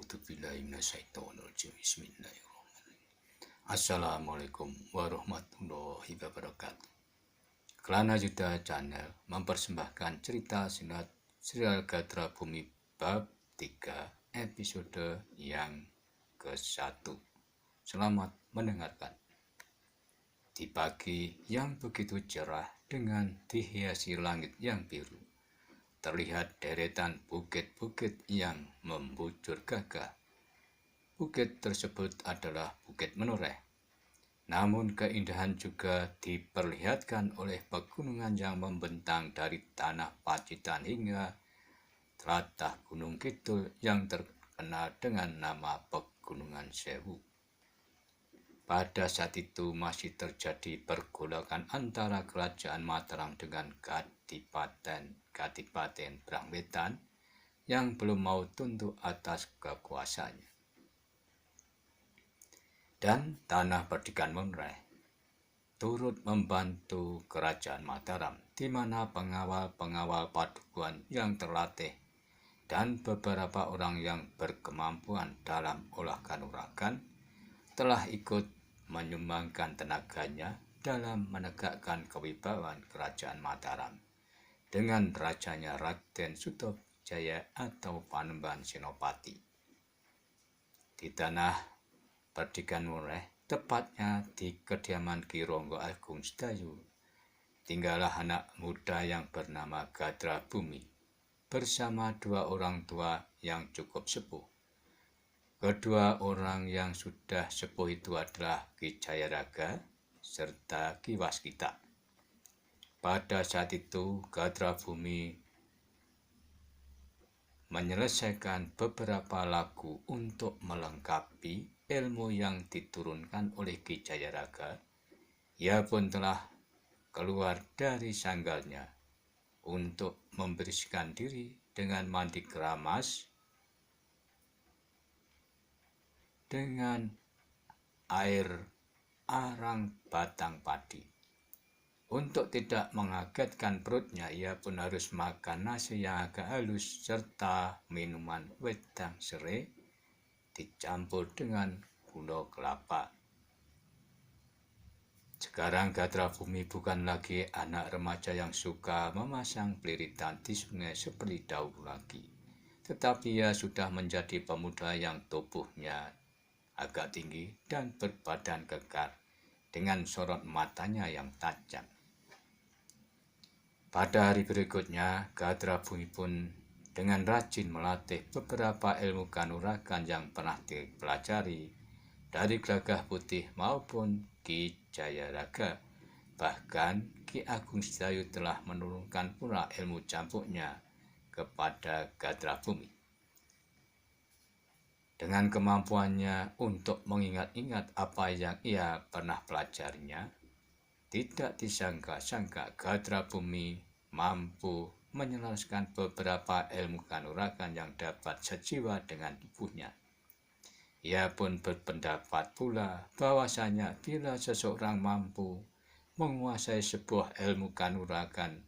A'udzubillahiminasyaitonirrajim. Bismillahirrahmanirrahim. Assalamualaikum warahmatullahi wabarakatuh. Kelana Yuda Channel mempersembahkan cerita silat serial Gatra Bumi bab 3 episode yang ke-1. Selamat mendengarkan. Di pagi yang begitu cerah dengan dihiasi langit yang biru, terlihat deretan bukit-bukit yang membujur gagah. Bukit tersebut adalah Bukit Menoreh. Namun keindahan juga diperlihatkan oleh pegunungan yang membentang dari tanah Pacitan hingga tlatah Gunung Kidul yang terkenal dengan nama Pegunungan Sewu. Pada saat itu masih terjadi pergolakan antara Kerajaan Mataram dengan Kadipaten Brangwetan yang belum mau tunduk atas kekuasaannya. Dan tanah Perdikan Menoreh turut membantu Kerajaan Mataram, di mana pengawal-pengawal padukuhan yang terlatih dan beberapa orang yang berkemampuan dalam olah kanuragan telah ikut menyumbangkan tenaganya dalam menegakkan kewibawaan Kerajaan Mataram dengan rajanya Raden Sutobjaya atau Panembahan Senopati. Di tanah Perdikan Menoreh, tepatnya di kediaman Ki Ronggo Agung Sedayu, tinggallah anak muda yang bernama Gatra Bumi bersama dua orang tua yang cukup sepuh. Kedua orang yang sudah sepuh itu adalah Ki Jayaraga serta Ki Waskita. Pada saat itu Gatra Bumi menyelesaikan beberapa lagu untuk melengkapi ilmu yang diturunkan oleh Ki Jayaraga. Ia pun telah keluar dari sanggalnya untuk membersihkan diri dengan mandi keramas dengan air arang batang padi. Untuk tidak mengagetkan perutnya, ia pun harus makan nasi yang agak halus serta minuman wedang serai dicampur dengan gula kelapa. Sekarang Gatra Bumi bukan lagi anak remaja yang suka memasang peliritan di sungai seperti dahulu lagi, tetapi ia sudah menjadi pemuda yang tubuhnya agak tinggi dan berbadan kekar dengan sorot matanya yang tajam. Pada hari berikutnya, Gatra Bumi pun dengan rajin melatih beberapa ilmu kanuragan yang pernah dipelajari dari Gagah Putih maupun Ki Jayaraga. Bahkan Ki Agung Sedayu telah menurunkan pula ilmu campuknya kepada Gatra Bumi. Dengan kemampuannya untuk mengingat-ingat apa yang ia pernah pelajarinya, tidak disangka-sangka Gatra Bumi mampu menyelaraskan beberapa ilmu kanuragan yang dapat sejiwa dengan tubuhnya. Ia pun berpendapat pula bahwasanya bila seseorang mampu menguasai sebuah ilmu kanuragan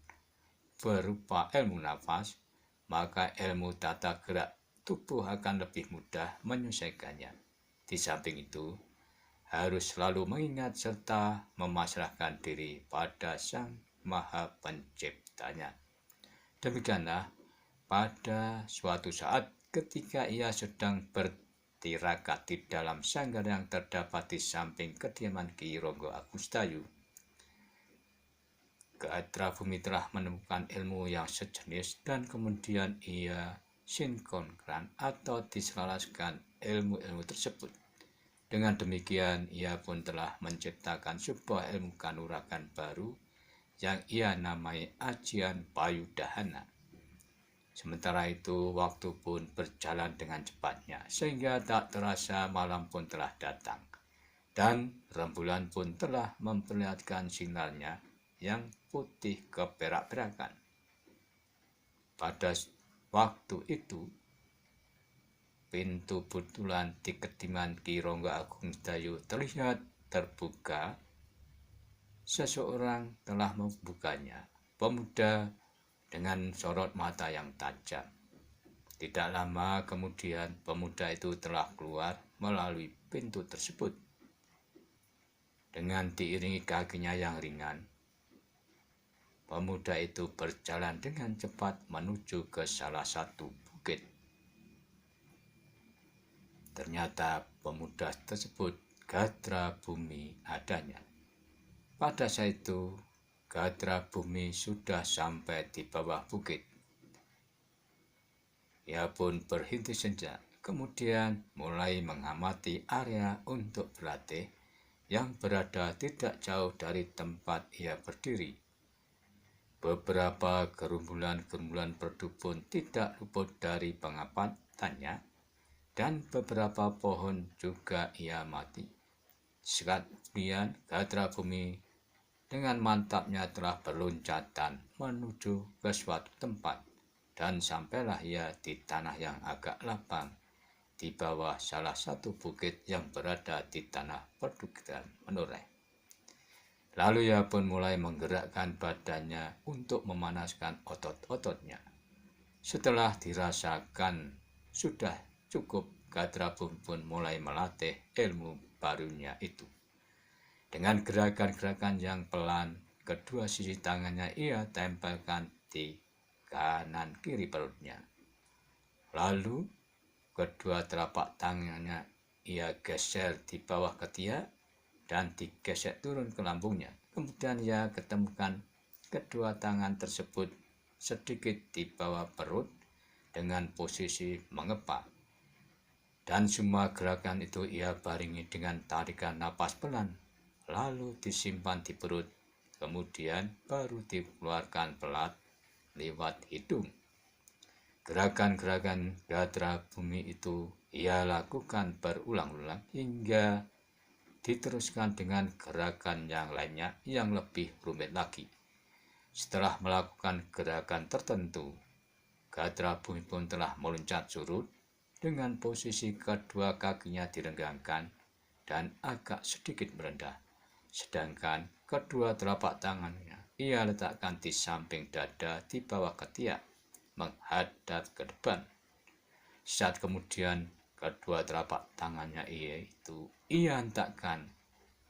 berupa ilmu nafas, maka ilmu tata gerak tubuh akan lebih mudah menyelesaikannya. Di samping itu, harus selalu mengingat serta memasrahkan diri pada Sang Maha Penciptanya. Demikianlah pada suatu saat ketika ia sedang bertirakat di dalam sanggar yang terdapat di samping kediaman Ki Ronggo Agung Sedayu, Gatra Bumi telah menemukan ilmu yang sejenis dan kemudian ia sinkronkan atau diselaraskan ilmu-ilmu tersebut. Dengan demikian, ia pun telah menciptakan sebuah ilmu kanuragan baru yang ia namai Ajian Payudahana. Sementara itu, waktu pun berjalan dengan cepatnya, sehingga tak terasa malam pun telah datang, dan rembulan pun telah memperlihatkan sinarnya yang putih keperak-perakan. Pada waktu itu, pintu butulan di kediaman Ki Ronggo Agung Sedayu terlihat terbuka. Seseorang telah membukanya, pemuda dengan sorot mata yang tajam. Tidak lama kemudian pemuda itu telah keluar melalui pintu tersebut. Dengan diiringi kakinya yang ringan, pemuda itu berjalan dengan cepat menuju ke salah satu bukit. Ternyata pemuda tersebut Gatra Bumi adanya. Pada saat itu, Gatra Bumi sudah sampai di bawah bukit. Ia pun berhenti sejenak, kemudian mulai mengamati area untuk berlatih yang berada tidak jauh dari tempat ia berdiri. Beberapa gerumbulan-gerumbulan berdukun tidak luput dari pengapatannya, dan beberapa pohon juga ia amati. Kemudian Gatra Bumi dengan mantapnya telah berloncatan menuju ke suatu tempat, dan sampailah ia di tanah yang agak lapang di bawah salah satu bukit yang berada di tanah perbukitan menureh. Lalu ia pun mulai menggerakkan badannya untuk memanaskan otot-ototnya. Setelah dirasakan sudah cukup, Gatra Bumi pun mulai melatih ilmu barunya itu. Dengan gerakan-gerakan yang pelan, kedua sisi tangannya ia tempelkan di kanan kiri perutnya. Lalu kedua telapak tangannya ia geser di bawah ketiak dan digesek turun ke lambungnya. Kemudian ia ketemukan kedua tangan tersebut sedikit di bawah perut dengan posisi mengepak. Dan semua gerakan itu ia barengi dengan tarikan napas pelan, lalu disimpan di perut, kemudian baru dikeluarkan pelan lewat hidung. Gerakan-gerakan Gatra Bumi itu ia lakukan berulang-ulang hingga diteruskan dengan gerakan yang lainnya yang lebih rumit lagi. Setelah melakukan gerakan tertentu, Gatra Bumi pun telah meloncat surut dengan posisi kedua kakinya direnggangkan dan agak sedikit merendah, sedangkan kedua telapak tangannya ia letakkan di samping dada di bawah ketiak menghadap ke depan. Saat kemudian kedua telapak tangannya ia hentakkan,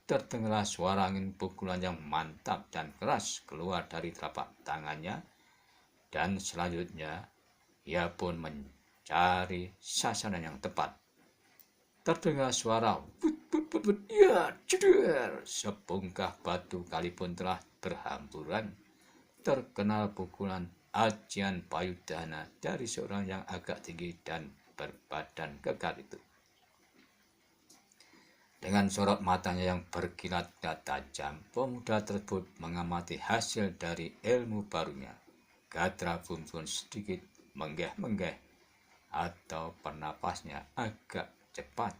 terdengarlah suara angin pukulan yang mantap dan keras keluar dari telapak tangannya, dan selanjutnya ia pun mencari sasaran yang tepat. Terdengar suara ya, ceder. Sebongkah batu kali pun telah berhamburan. Terkenal pukulan ajian payudana dari seorang yang agak tinggi dan berbadan kekar itu. Dengan sorot matanya yang berkilat tajam, pemuda tersebut mengamati hasil dari ilmu barunya. Gatra Bumi pun sedikit menggeh-menggeh atau pernapasnya agak cepat,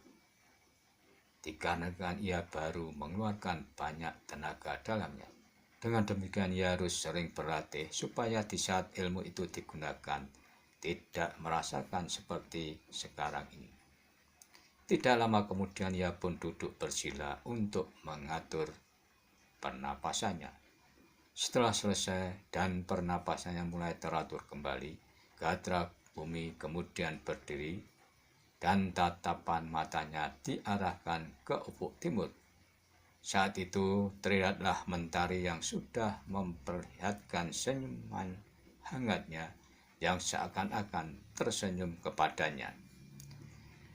dikarenakan ia baru mengeluarkan banyak tenaga dalamnya. Dengan demikian ia harus sering berlatih supaya di saat ilmu itu digunakan tidak merasakan seperti sekarang ini. Tidak lama kemudian ia pun duduk bersila untuk mengatur pernapasannya. Setelah selesai dan pernapasannya mulai teratur kembali, Gatra Bumi kemudian berdiri dan tatapan matanya diarahkan ke ufuk timur. Saat itu terlihatlah mentari yang sudah memperlihatkan senyuman hangatnya yang seakan-akan tersenyum kepadanya.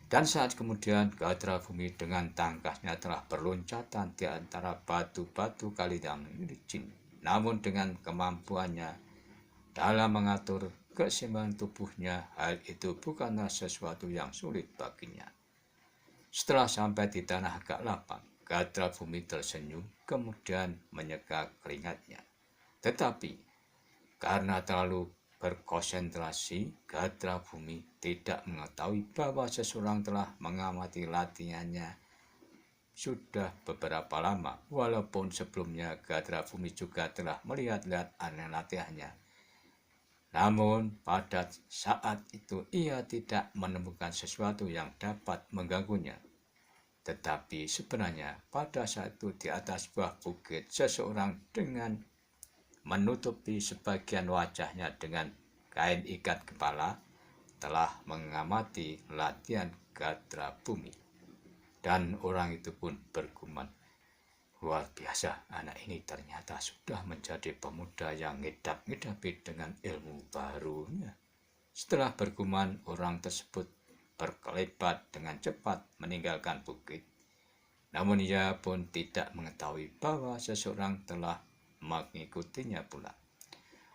Dan saat kemudian Gatra Bumi dengan tangkasnya telah berloncatan di antara batu-batu kali yang licin. Namun dengan kemampuannya dalam mengatur keseimbangan tubuhnya, hal itu bukanlah sesuatu yang sulit baginya. Setelah sampai di tanah agak lapang, Gatra Bumi tersenyum kemudian menyeka keringatnya. Tetapi karena terlalu berkonsentrasi, Gatra Bumi tidak mengetahui bahwa seseorang telah mengamati latihannya sudah beberapa lama, walaupun sebelumnya Gatra Bumi juga telah melihat-lihat aneh latihannya. Namun pada saat itu ia tidak menemukan sesuatu yang dapat mengganggunya. Tetapi sebenarnya pada saat itu di atas sebuah bukit, seseorang dengan menutupi sebagian wajahnya dengan kain ikat kepala telah mengamati latihan gatra bumi. Dan orang itu pun bergumam, luar biasa, anak ini ternyata sudah menjadi pemuda yang ngedap-ngedapi dengan ilmu barunya. Setelah bergumam, orang tersebut berkelebat dengan cepat meninggalkan bukit. Namun ia pun tidak mengetahui bahwa seseorang telah mengikutinya pula.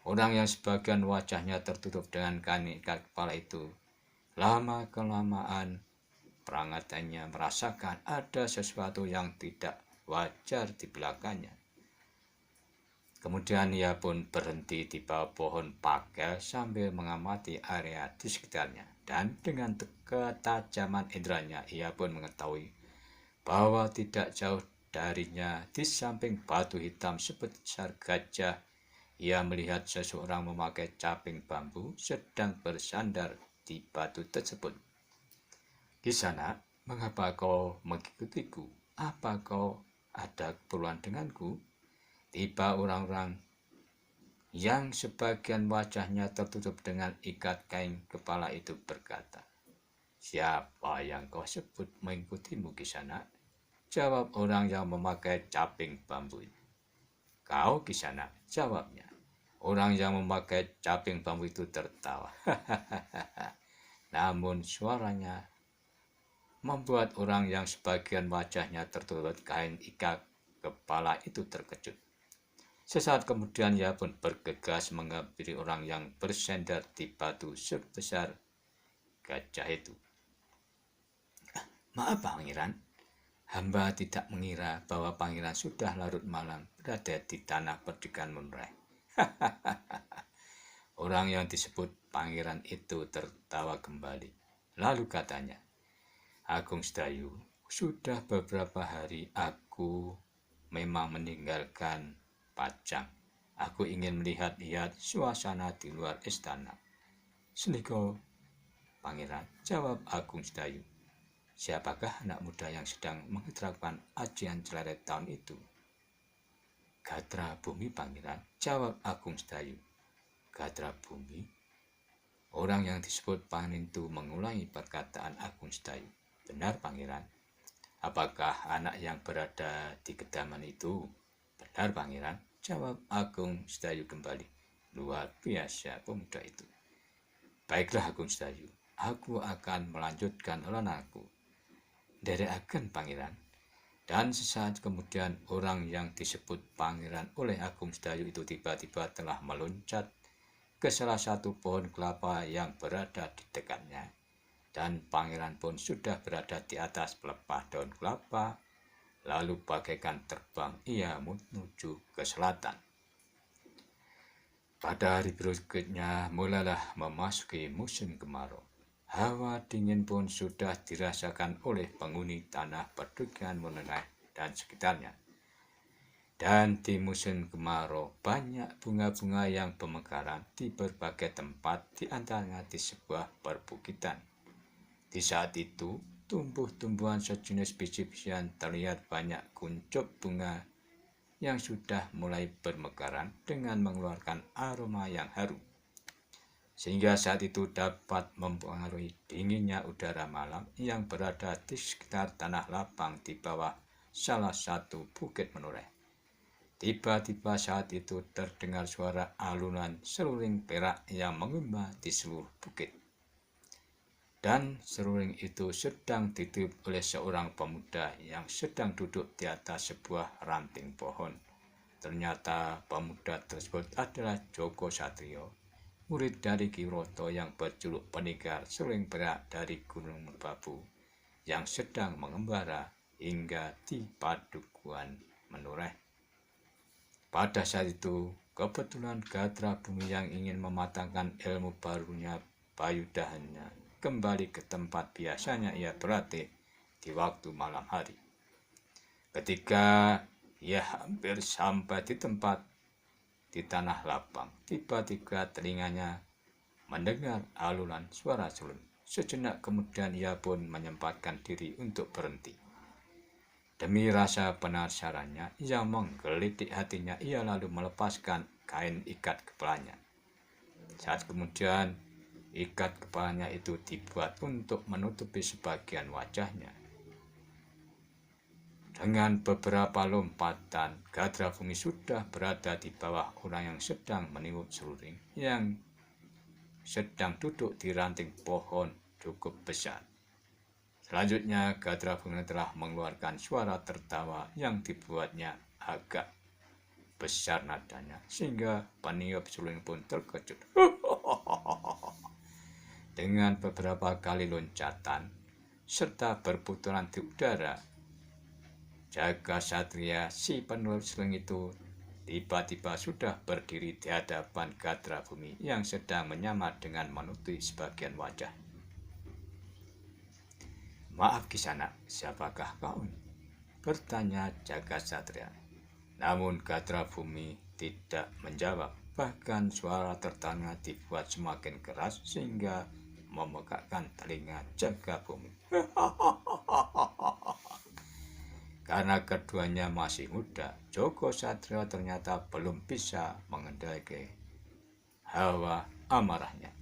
Orang yang sebagian wajahnya tertutup dengan kain ikat kepala itu, lama-kelamaan perangatannya merasakan ada sesuatu yang tidak wajar di belakangnya. Kemudian ia pun berhenti di bawah pohon pakel sambil mengamati area di sekitarnya. Dan dengan ketajaman inderanya, ia pun mengetahui bahwa tidak jauh darinya di samping batu hitam sebesar gajah, ia melihat seseorang memakai caping bambu sedang bersandar di batu tersebut. "Kisanak, mengapa kau mengikutiku? Apa kau ada keperluan denganku?" Tiba orang-orang yang sebagian wajahnya tertutup dengan ikat kain kepala itu berkata, "Siapa yang kau sebut mengikutimu, Kisanak?" Jawab orang yang memakai caping bambu. "Kau, Kisanak," jawabnya. Orang yang memakai caping bambu itu tertawa. Namun suaranya membuat orang yang sebagian wajahnya tertutup kain ikat kepala itu terkejut. Sesaat kemudian ia pun bergegas menghampiri orang yang bersandar di batu sebesar gajah itu. "Maaf, Pangeran, hamba tidak mengira bahwa Pangeran sudah larut malam berada di tanah perdikan Munrai." Orang yang disebut Pangeran itu tertawa kembali. Lalu katanya, "Agung Sedayu, sudah beberapa hari aku memang meninggalkan Pajang. Aku ingin melihat-lihat suasana di luar istana." "Seniko, Pangeran," jawab Agung Sedayu. "Siapakah anak muda yang sedang mengiterapkan ajian celeret tahun itu?" "Gatra Bumi, Pangeran," jawab Agung Sedayu. "Gatra Bumi?" Orang yang disebut Pangeran itu mengulangi perkataan Agung Sedayu. "Benar, Pangeran." "Apakah anak yang berada di kedaman itu?" "Benar, Pangeran," jawab Agung Sedayu kembali. Luar biasa pemuda itu. "Baiklah, Agung Sedayu, aku akan melanjutkan lanaku." "Derekaken, Pangeran." Dan sesaat kemudian orang yang disebut Pangeran oleh Agung Sedayu itu tiba-tiba telah meloncat ke salah satu pohon kelapa yang berada di dekatnya. Dan Pangeran pun sudah berada di atas pelepah daun kelapa. Lalu bagaikan terbang ia menuju ke selatan. Pada hari berikutnya mulailah memasuki musim kemarau. Hawa dingin pun sudah dirasakan oleh penghuni tanah perdikan Munrai dan sekitarnya. Dan di musim kemarau banyak bunga-bunga yang bermekaran di berbagai tempat, di antaranya di sebuah perbukitan. Di saat itu tumbuh-tumbuhan sejenis biji-bijian terlihat banyak kuncup bunga yang sudah mulai bermekaran dengan mengeluarkan aroma yang harum. Sehingga saat itu dapat mempengaruhi dinginnya udara malam yang berada di sekitar tanah lapang di bawah salah satu bukit Menoreh. Tiba-tiba saat itu terdengar suara alunan seruling perak yang mengembang di seluruh bukit. Dan seruling itu sedang ditiup oleh seorang pemuda yang sedang duduk di atas sebuah ranting pohon. Ternyata pemuda tersebut adalah Joko Satrio, murid dari Ki Broto yang berjuluk Pendekar Seruling Perak dari Gunung Merbabu, yang sedang mengembara hingga di Padukuhan Menoreh. Pada saat itu, kebetulan Gatra Bumi yang ingin mematangkan ilmu barunya Payudahannya kembali ke tempat biasanya ia berlatih di waktu malam hari. Ketika ia hampir sampai di tempat di tanah lapang, tiba-tiba telinganya mendengar alunan suara sulung. Sejenak kemudian ia pun menyempatkan diri untuk berhenti. Demi rasa penasarannya yang menggelitik hatinya, ia lalu melepaskan kain ikat kepalanya. Saat kemudian Ikat kepalanya itu dibuat untuk menutupi sebagian wajahnya. Dengan beberapa lompatan, Gadrabumi sudah berada di bawah orang yang sedang meniup seruling yang sedang duduk di ranting pohon cukup besar. Selanjutnya, Gadrabumi telah mengeluarkan suara tertawa yang dibuatnya agak besar nadanya, sehingga peniup seruling pun terkejut. Dengan beberapa kali loncatan serta berputaran di udara, Jagasatria si peniup seruling itu tiba-tiba sudah berdiri di hadapan Gadrabumi yang sedang menyamar dengan menutupi sebagian wajah. "Maaf Kisana, siapakah kau?" bertanya Jagasatria. Namun Gadrabumi tidak menjawab. Bahkan suara tertanya dibuat semakin keras sehingga memegakkan telinga Jagabumi. Karena keduanya masih muda, Joko Satrio ternyata belum bisa mengendalikan hawa amarahnya.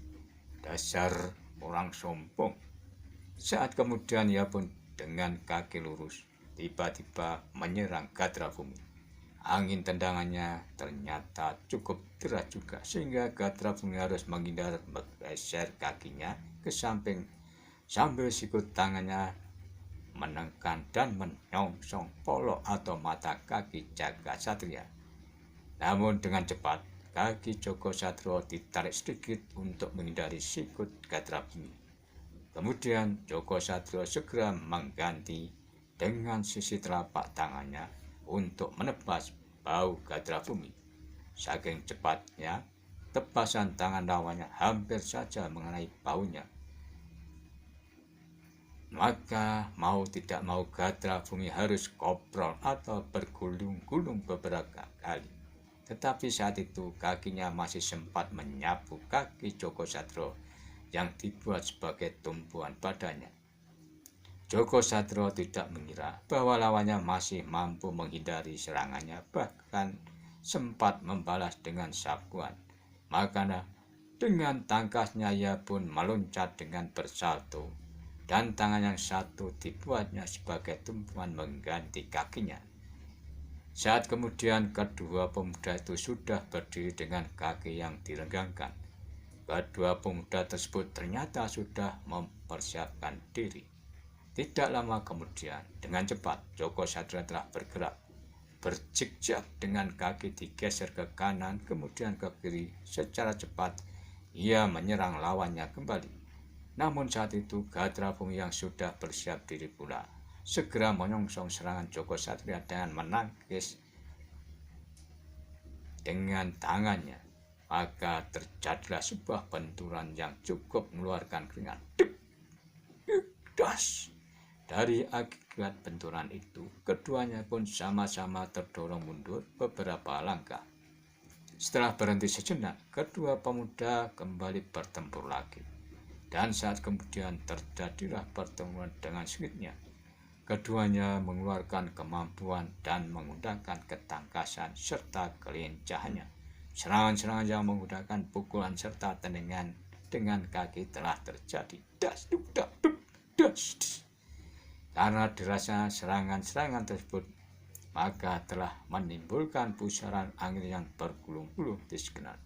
Dasar orang sombong. Saat kemudian ia pun dengan kaki lurus tiba-tiba menyerang Gadrabumi. Angin tendangannya ternyata cukup deras juga, sehingga Gadrabumi harus menghindar bergeser kakinya ke samping sambil sikut tangannya menekan dan menyongsong polok atau mata kaki Jagasatria. Namun dengan cepat, kaki Joko Satrio ditarik sedikit untuk menghindari sikut Gadrabumi. Kemudian Joko Satrio segera mengganti dengan sisi telapak tangannya untuk menebas bau Gadrabumi. Saking cepatnya, tebasan tangan lawannya hampir saja mengenai baunya. Maka mau tidak mau Gadrabumi harus koprol atau bergulung-gulung beberapa kali. Tetapi saat itu kakinya masih sempat menyapu kaki Joko Satrio yang dibuat sebagai tumpuan badannya. Joko Satrio tidak mengira bahwa lawannya masih mampu menghindari serangannya, bahkan sempat membalas dengan sapuan. Maka dengan tangkasnya ia pun meloncat dengan bersalto, dan tangan yang satu dibuatnya sebagai tumpuan mengganti kakinya. Saat kemudian kedua pemuda itu sudah berdiri dengan kaki yang direnggangkan, kedua pemuda tersebut ternyata sudah mempersiapkan diri. Tidak lama kemudian, dengan cepat Joko Satrio telah bergerak, berjigjag dengan kaki digeser ke kanan kemudian ke kiri. Secara cepat ia menyerang lawannya kembali. Namun saat itu Gadrabumi yang sudah bersiap diri pula segera menyongsong serangan Joko Satrio dengan menangkis dengan tangannya. Maka terjadilah sebuah benturan yang cukup mengeluarkan keringat. Das! Dari akibat benturan itu, keduanya pun sama-sama terdorong mundur beberapa langkah. Setelah berhenti sejenak, kedua pemuda kembali bertempur lagi. Dan saat kemudian terjadilah pertemuan dengan sengitnya. Keduanya mengeluarkan kemampuan dan menggunakan ketangkasan serta kelincahannya. Serangan-serangan yang menggunakan pukulan serta tendangan dengan kaki telah terjadi. Das, duk, das, duk, das. Karena derasnya serangan-serangan tersebut, maka telah menimbulkan pusaran angin yang bergulung-gulung di sekitar.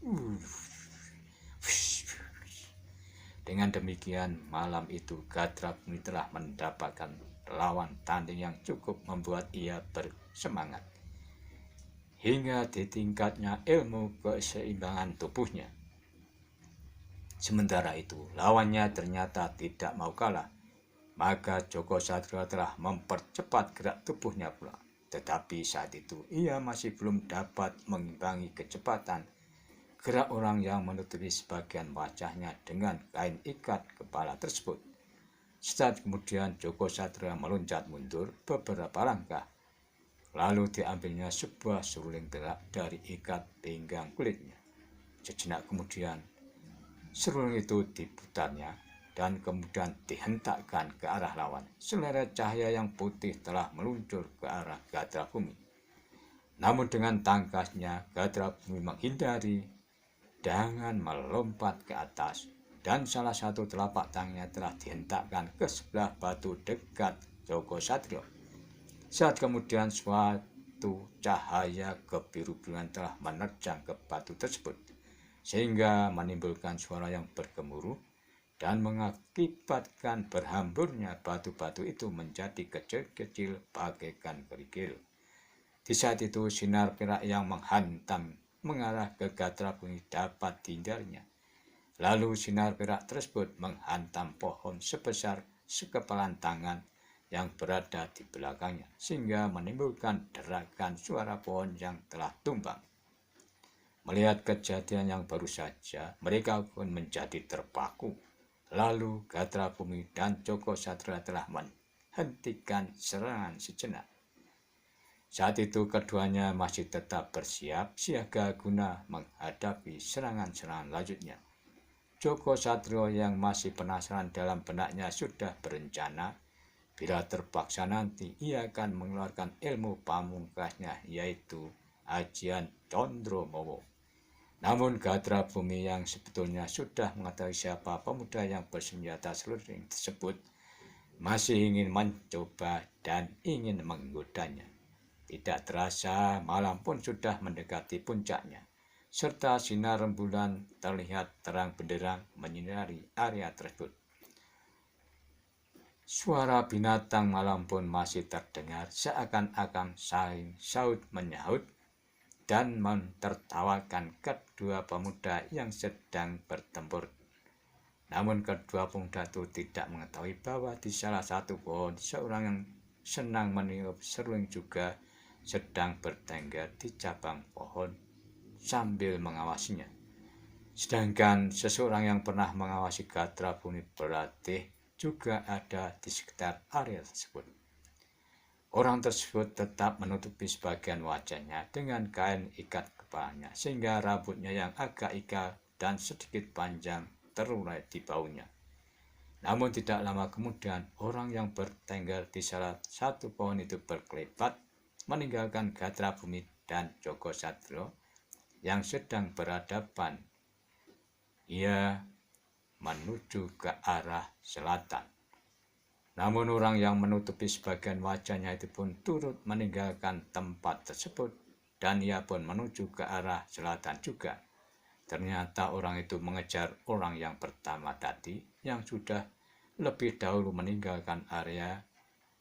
Dengan demikian, malam itu Gadrabumi telah mendapatkan lawan tanding yang cukup membuat ia bersemangat hingga di tingkatnya ilmu keseimbangan tubuhnya. Sementara itu, lawannya ternyata tidak mau kalah. Maka Joko Satrio telah mempercepat gerak tubuhnya pula. Tetapi saat itu ia masih belum dapat mengimbangi kecepatan gerak orang yang menutupi sebagian wajahnya dengan kain ikat kepala tersebut. Saat kemudian Joko Satrio meloncat mundur beberapa langkah. Lalu diambilnya sebuah seruling gerak dari ikat pinggang kulitnya. Sejenak kemudian seruling itu diputarnya dan kemudian dihentakkan ke arah lawan. Seleret cahaya yang putih telah meluncur ke arah Gadrabumi. Namun dengan tangkasnya Gadrabumi menghindari dengan melompat ke atas dan salah satu telapak tangannya telah dihentakkan ke sebelah batu dekat Joko Satrio. Saat kemudian suatu cahaya kebiru-biruan telah menerjang ke batu tersebut, sehingga menimbulkan suara yang bergemuruh dan mengakibatkan berhamburnya batu-batu itu menjadi kecil-kecil bagaikan kerikil. Di saat itu sinar perak yang menghantam mengarah ke Gatra Bumi dapat dihindarinya. Lalu sinar perak tersebut menghantam pohon sebesar sekepalan tangan yang berada di belakangnya, sehingga menimbulkan derakan suara pohon yang telah tumbang. Melihat kejadian yang baru saja, mereka pun menjadi terpaku. Lalu Gatra Bumi dan Joko Satria telah menghentikan serangan sejenak. Saat itu keduanya masih tetap bersiap siaga guna menghadapi serangan-serangan lanjutnya. Joko Satrio yang masih penasaran dalam benaknya sudah berencana bila terpaksa nanti ia akan mengeluarkan ilmu pamungkasnya, yaitu Ajian Condromowo. Namun Gatra Bumi yang sebetulnya sudah mengetahui siapa pemuda yang bersenjata seluring tersebut masih ingin mencoba dan ingin menggodanya. Tidak terasa malam pun sudah mendekati puncaknya, serta sinar rembulan terlihat terang benderang menyinari area tersebut. Suara binatang malam pun masih terdengar, seakan-akan saling saut menyahut dan mentertawakan kedua pemuda yang sedang bertempur. Namun kedua pemuda itu tidak mengetahui bahwa di salah satu pohon seorang yang senang meniup seruling juga sedang bertengger di cabang pohon sambil mengawasinya. Sedangkan seseorang yang pernah mengawasi Gatra Bumi berlatih juga ada di sekitar area tersebut. Orang tersebut tetap menutupi sebagian wajahnya dengan kain ikat kepalanya, sehingga rambutnya yang agak ikal dan sedikit panjang terurai di baunya. Namun tidak lama kemudian, orang yang bertengger di salah satu pohon itu berkelebat, meninggalkan Gatra Bumi dan Joko Satrio yang sedang berhadapan. Ia menuju ke arah selatan. Namun orang yang menutupi sebagian wajahnya itu pun turut meninggalkan tempat tersebut dan ia pun menuju ke arah selatan juga. Ternyata orang itu mengejar orang yang pertama tadi yang sudah lebih dahulu meninggalkan area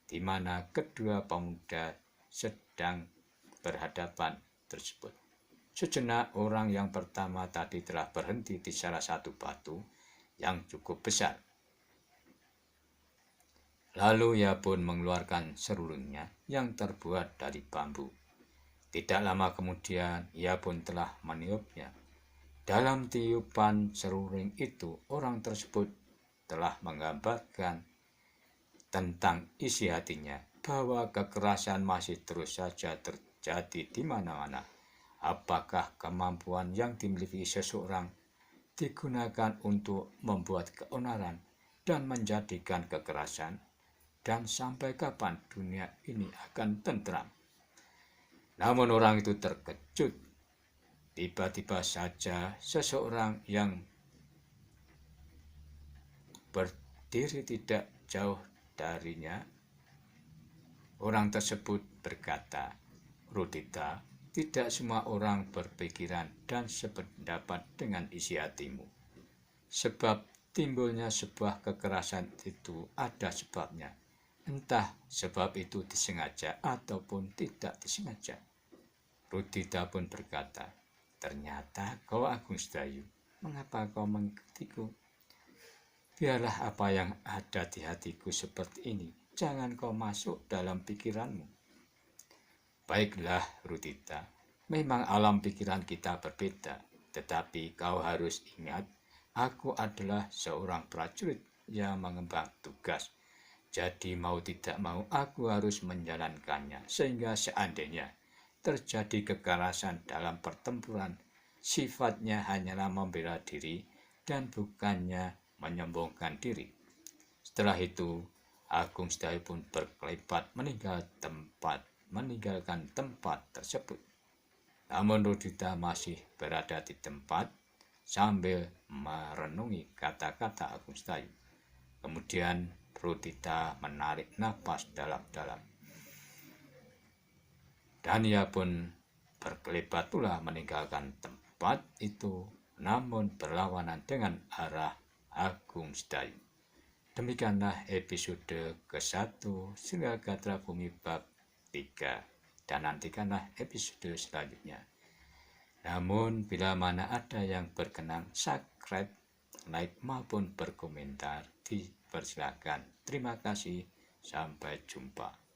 di mana kedua pemuda sedang berhadapan tersebut. Sejenak orang yang pertama tadi telah berhenti di salah satu batu yang cukup besar. Lalu ia pun mengeluarkan serulingnya yang terbuat dari bambu. Tidak lama kemudian ia pun telah meniupnya. Dalam tiupan seruling itu, orang tersebut telah menggambarkan tentang isi hatinya, bahwa kekerasan masih terus saja terjadi di mana-mana. Apakah kemampuan yang dimiliki seseorang digunakan untuk membuat keonaran dan menjadikan kekerasan? Dan sampai kapan dunia ini akan tentram? Namun orang itu terkejut. Tiba-tiba saja seseorang yang berdiri tidak jauh darinya, orang tersebut berkata, "Rudita, tidak semua orang berpikiran dan sependapat dengan isi hatimu. Sebab timbulnya sebuah kekerasan itu ada sebabnya. Entah sebab itu disengaja ataupun tidak disengaja." Rudita pun berkata, "Ternyata kau Agung Sedayu, mengapa kau mengikutiku? Biarlah apa yang ada di hatiku seperti ini, jangan kau masuk dalam pikiranmu." "Baiklah Rudita, memang alam pikiran kita berbeda, tetapi kau harus ingat, aku adalah seorang prajurit yang mengemban tugas. Jadi mau tidak mau aku harus menjalankannya, sehingga seandainya terjadi kekerasan dalam pertempuran, sifatnya hanyalah membela diri dan bukannya menyombongkan diri." Setelah itu, Agung Sedayu pun berkelebat meninggalkan tempat tersebut. Namun Rudita masih berada di tempat sambil merenungi kata-kata Agung Setayu. Kemudian Rudita menarik napas dalam-dalam. Dan ia pun berkelebat pula meninggalkan tempat itu, namun berlawanan dengan arah Agung Setayu. Demikianlah episode ke-1 Sri Gatra Bumi bab 3, dan nantikanlah episode selanjutnya. Namun bila mana ada yang berkenan subscribe, like maupun berkomentar, dipersilakan. Terima kasih, sampai jumpa.